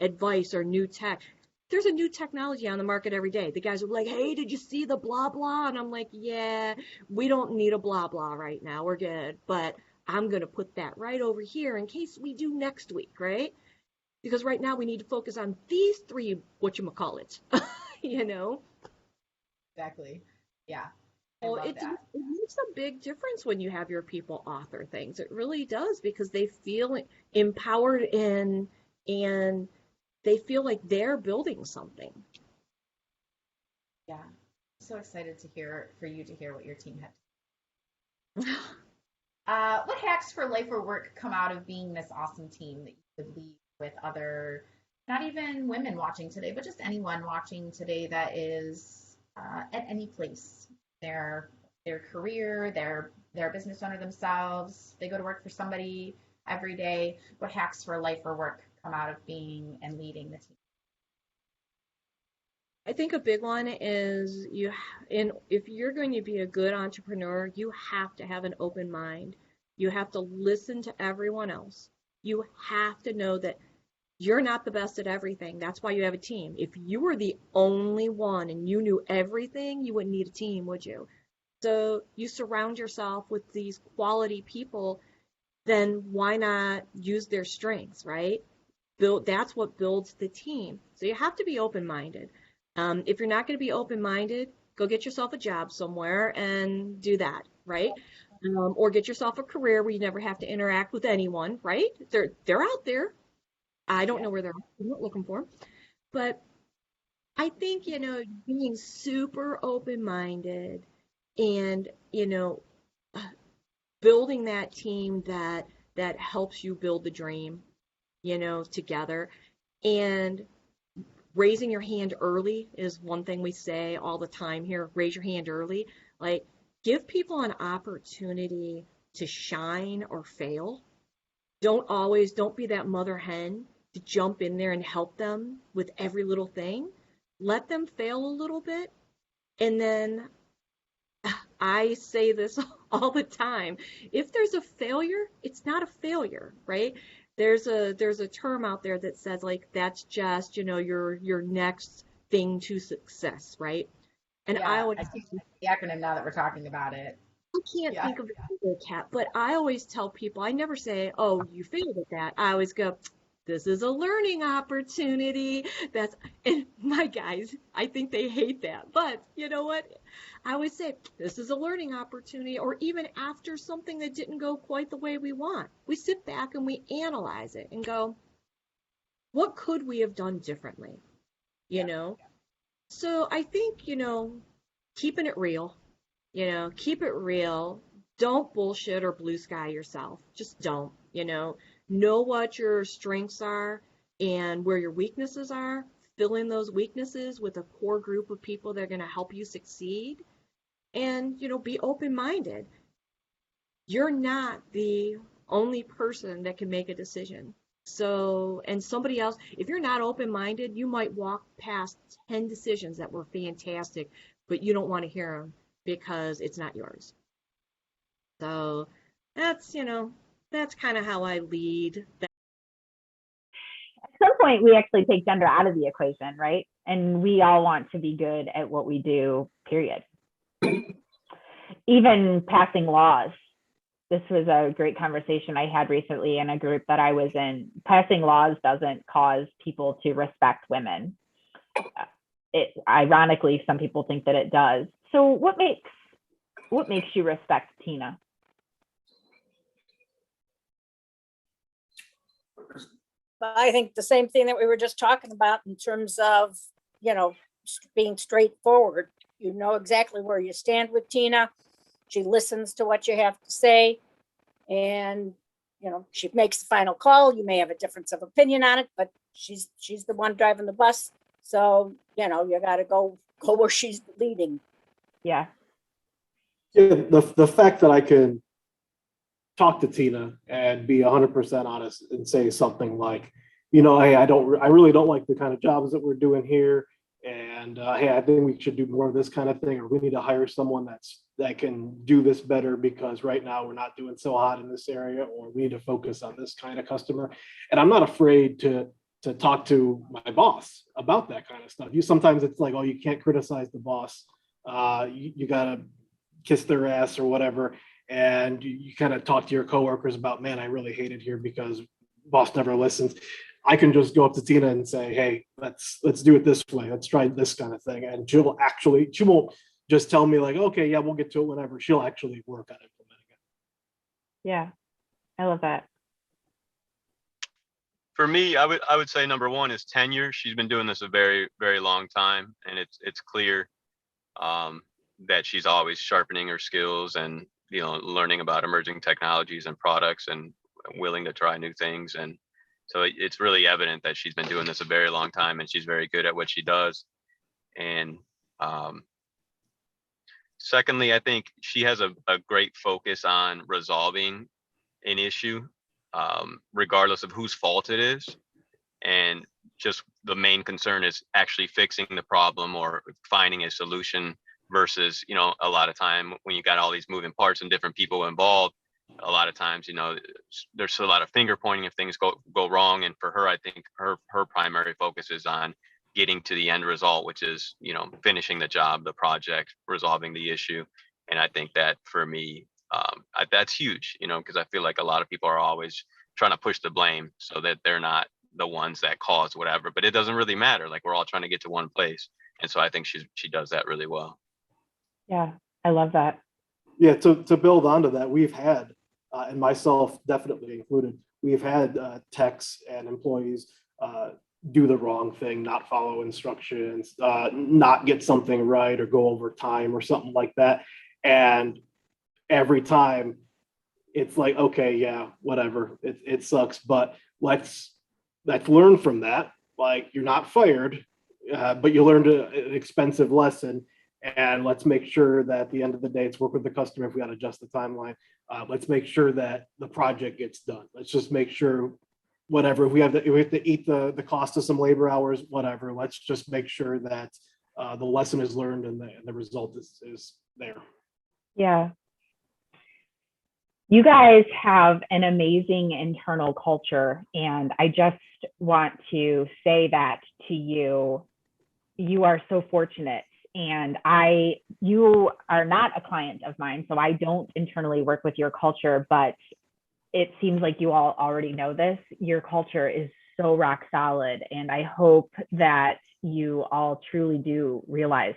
Speaker 1: advice or new tech. There's a new technology on the market every day. The guys are like, hey, did you see the blah, blah? And I'm like, yeah, we don't need a blah, blah right now. We're good. But I'm going to put that right over here in case we do next week, right? Because right now we need to focus on these three, whatchamacallits,
Speaker 2: Exactly. Yeah.
Speaker 1: Well, it makes a big difference when you have your people author things. It really does because they feel empowered and they feel like they're building something.
Speaker 2: Yeah. I'm so excited for you to hear what your team had. What hacks for life or work come out of being this awesome team that you could leave with other, not even women watching today, but just anyone watching today that is at any place, their career, their business owner themselves, they go to work for somebody every day. What hacks for life or work come out of being and leading the team?
Speaker 1: I think a big one is if you're going to be a good entrepreneur, you have to have an open mind. You have to listen to everyone else. You have to know that you're not the best at everything. That's why you have a team. If you were the only one and you knew everything, you wouldn't need a team, would you? So you surround yourself with these quality people, then why not use their strengths, right? That's what builds the team. So you have to be open-minded. If you're not going to be open-minded, go get yourself a job somewhere and do that, right? Or get yourself a career where you never have to interact with anyone, right? They're out there. I don't know where they're at. I'm not looking for them. But I think, being super open-minded and, building that team that helps you build the dream, together. And raising your hand early is one thing we say all the time here. Raise your hand early. Like, give people an opportunity to shine or fail. Don't be that mother hen to jump in there and help them with every little thing. Let them fail a little bit. And then I say this all the time. If there's a failure, it's not a failure, right? There's a term out there that says like that's just, your next thing to success, right? And I
Speaker 2: Yeah,
Speaker 1: always
Speaker 2: I think the acronym now that we're talking about it.
Speaker 1: I can't
Speaker 2: Yeah.
Speaker 1: think of it either, Kat, but I always tell people, I never say, oh, you failed at that. I always go, this is a learning opportunity. And my guys, I think they hate that. But you know what? I always say, this is a learning opportunity. Or even after something that didn't go quite the way we want, we sit back and we analyze it and go, what could we have done differently? You know? So I think, keeping it real, keep it real. Don't bullshit or blue sky yourself. Just don't, know what your strengths are and where your weaknesses are. Fill in those weaknesses with a core group of people that are going to help you succeed. And, be open-minded. You're not the only person that can make a decision. So, and somebody else, if you're not open-minded, you might walk past 10 decisions that were fantastic, but you don't want to hear them because it's not yours. So that's, that's kind of how I lead.
Speaker 3: At some point, we actually take gender out of the equation, right? And we all want to be good at what we do, period. Even passing laws. This was a great conversation I had recently in a group that I was in. Passing laws doesn't cause people to respect women. Ironically, some people think that it does. So what makes you respect Tina?
Speaker 6: I think the same thing that we were just talking about in terms of, being straightforward. You know exactly where you stand with Tina. She listens to what you have to say, and she makes the final call. You may have a difference of opinion on it, but she's the one driving the bus. So you got to go where she's leading.
Speaker 3: Yeah.
Speaker 4: Yeah, the fact that I can talk to Tina and be 100% honest and say something like, hey, I really don't like the kind of jobs that we're doing here, and hey, I think we should do more of this kind of thing, or we need to hire someone that can do this better because right now we're not doing so hot in this area, or we need to focus on this kind of customer. And I'm not afraid to talk to my boss about that kind of stuff. Sometimes it's like, oh, you can't criticize the boss. You gotta kiss their ass or whatever. And you kind of talk to your coworkers about, man, I really hate it here because boss never listens. I can just go up to Tina and say, hey, let's do it this way. Let's try this kind of thing. And she won't just tell me like, okay, yeah, we'll get to it whenever. She'll actually work on implementing it.
Speaker 3: Yeah, I love that.
Speaker 8: For me, I would say number one is tenure. She's been doing this a very, very long time, and it's clear that she's always sharpening her skills and learning about emerging technologies and products and willing to try new things. And so it's really evident that she's been doing this a very long time and she's very good at what she does. And secondly, I think she has a great focus on resolving an issue, regardless of whose fault it is. And just the main concern is actually fixing the problem or finding a solution versus, a lot of time when you got all these moving parts and different people involved, a lot of times, there's a lot of finger pointing if things go wrong. And for her, I think her primary focus is on getting to the end result, which is, finishing the job, the project, resolving the issue. And I think that for me, that's huge, because I feel like a lot of people are always trying to push the blame so that they're not the ones that cause whatever, but it doesn't really matter. Like, we're all trying to get to one place. And so I think she does that really well.
Speaker 3: Yeah, I love that.
Speaker 4: Yeah, to build onto that, we've had, and myself definitely included, we've had techs and employees do the wrong thing, not follow instructions, not get something right or go over time or something like that. And every time it's like, okay, yeah, whatever, it sucks, but let's learn from that. Like, you're not fired, but you learned an expensive lesson. And let's make sure that at the end of the day, it's work with the customer. If we got to adjust the timeline, let's make sure that the project gets done. Let's just make sure, whatever, if we have to eat the cost of some labor hours, whatever, let's just make sure that the lesson is learned and the result is there.
Speaker 3: Yeah. You guys have an amazing internal culture, and I just want to say that to you. You are so fortunate. And you are not a client of mine, so I don't internally work with your culture, but it seems like you all already know this. Your culture is so rock solid, and I hope that you all truly do realize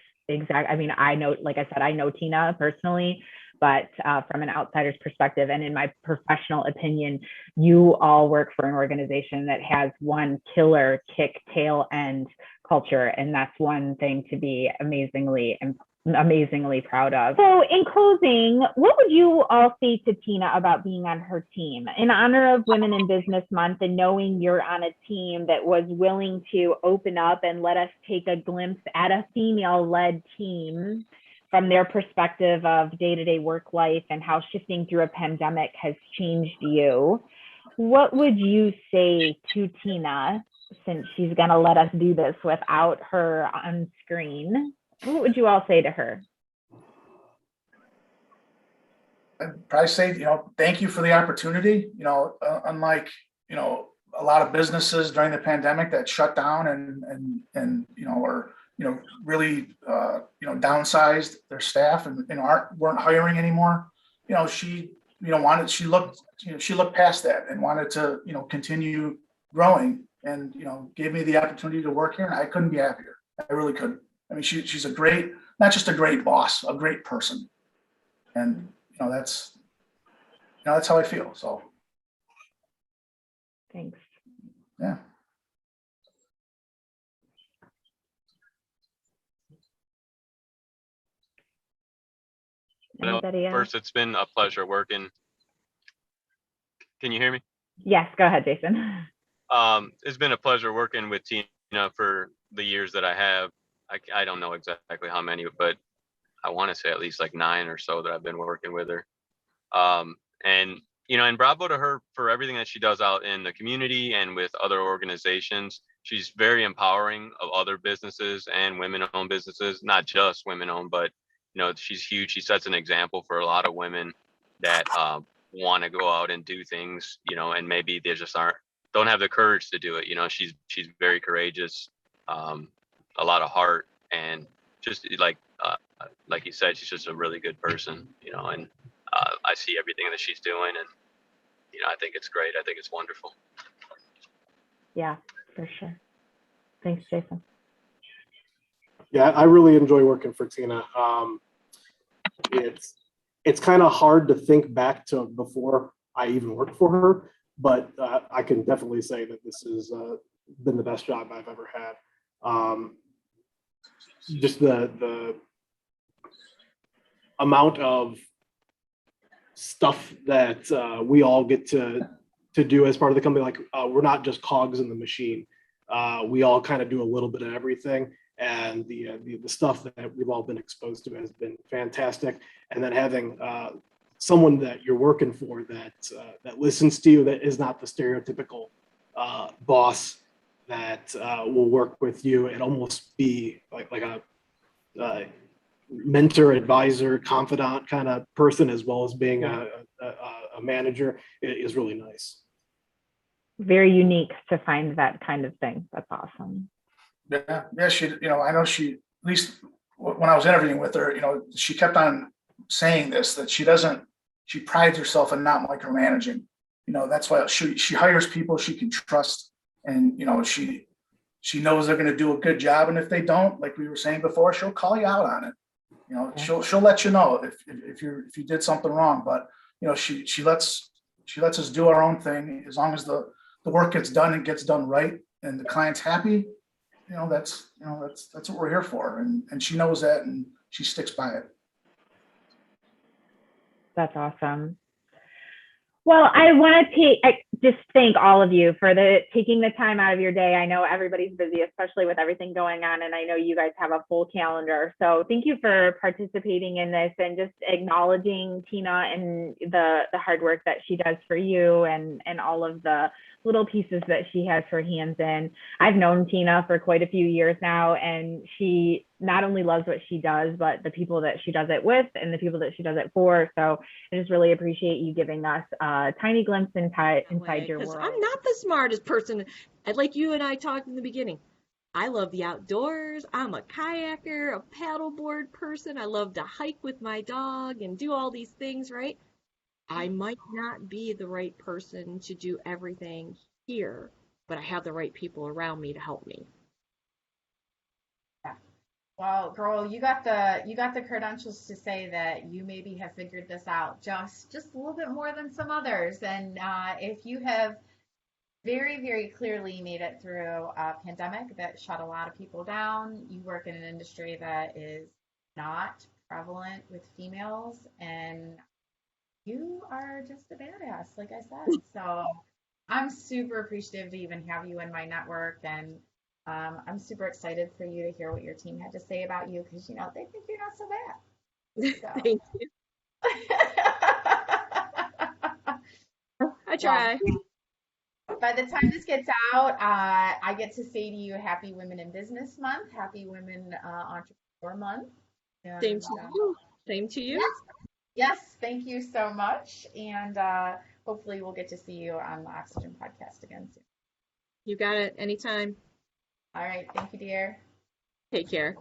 Speaker 3: I mean, I know, like I said, I know Tina personally, but from an outsider's perspective and in my professional opinion, you all work for an organization that has one killer kick tail end culture, and that's one thing to be amazingly proud of. So in closing, what would you all say to Tina about being on her team? In honor of Women in Business Month and knowing you're on a team that was willing to open up and let us take a glimpse at a female-led team from their perspective of day-to-day work life and how shifting through a pandemic has changed you, what would you say to Tina, since she's going to let us do this without her on screen? What would you all say to her?
Speaker 5: I'd probably say, thank you for the opportunity. Unlike, a lot of businesses during the pandemic that shut down and or really downsized their staff and weren't hiring anymore. She looked past that and wanted to continue growing, and gave me the opportunity to work here, and I couldn't be happier. I really couldn't. I mean, she's not just a great boss, a great person, and that's how I feel. So,
Speaker 3: thanks.
Speaker 5: Yeah.
Speaker 3: Anybody else?
Speaker 8: First, it's been a pleasure working. Can you hear me?
Speaker 3: Yes, go ahead, Jason.
Speaker 8: It's been a pleasure working with Tina for the years that I have. I don't know exactly how many, but I want to say at least like 9 or so that I've been working with her. And bravo to her for everything that she does out in the community and with other organizations. She's very empowering of other businesses and women-owned businesses, not just women-owned, but she's huge. She sets an example for a lot of women that want to go out and do things, and maybe they just don't have the courage to do it. She's very courageous, a lot of heart, and just like you said, she's just a really good person, and I see everything that she's doing, and I think it's great. I think it's wonderful.
Speaker 3: Yeah, for sure. Thanks, Jason.
Speaker 4: Yeah, I really enjoy working for Tina. It's kind of hard to think back to before I even worked for her, but I can definitely say that this has been the best job I've ever had. Just the amount of stuff that we all get to do as part of the company. Like, we're not just cogs in the machine. We all kind of do a little bit of everything, and the stuff that we've all been exposed to has been fantastic. And then having someone that you're working for that listens to you, that is not the stereotypical boss that will work with you and almost be like a mentor, advisor, confidant kind of person, as well as being a a manager is really nice.
Speaker 3: Very unique to find that kind of thing. That's awesome.
Speaker 5: Yeah, she, I know she, at least when I was interviewing with her, she kept on saying this, that she prides herself in not micromanaging. That's why she hires people she can trust, and, she knows they're going to do a good job. And if they don't, like we were saying before, she'll call you out on it. She'll let you know if you did something wrong, but, she lets us do our own thing. As long as the work gets done and gets done right and the client's happy, that's what we're here for. And she knows that, and she sticks by it.
Speaker 3: That's awesome. Well, I want to just thank all of you for taking the time out of your day. I know everybody's busy, especially with everything going on, and I know you guys have a full calendar. So thank you for participating in this and just acknowledging Tina and the hard work that she does for you, and all of the little pieces that she has her hands in. I've known Tina for quite a few years now, and she not only loves what she does, but the people that she does it with and the people that she does it for. So I just really appreciate you giving us a tiny glimpse inside your world.
Speaker 1: I'm not the smartest person. Like you and I talked in the beginning, I love the outdoors. I'm a kayaker, a paddleboard person. I love to hike with my dog and do all these things, right? I might not be the right person to do everything here, but I have the right people around me to help me.
Speaker 2: Yeah. Well, girl, you got the credentials to say that you maybe have figured this out just a little bit more than some others. And if you have very, very clearly made it through a pandemic that shut a lot of people down, you work in an industry that is not prevalent with females, and you are just a badass, like I said. So I'm super appreciative to even have you in my network, and I'm super excited for you to hear what your team had to say about you, because they think you're not so bad. So.
Speaker 1: Thank you. I try.
Speaker 2: By the time this gets out, I get to say to you, Happy Women in Business Month, Happy Women Entrepreneur Month. And,
Speaker 1: Same to you. Same to you.
Speaker 2: Yes, thank you so much. And hopefully we'll get to see you on the Oxygen podcast again soon.
Speaker 1: You got it. Anytime.
Speaker 2: All right. Thank you, dear.
Speaker 1: Take care.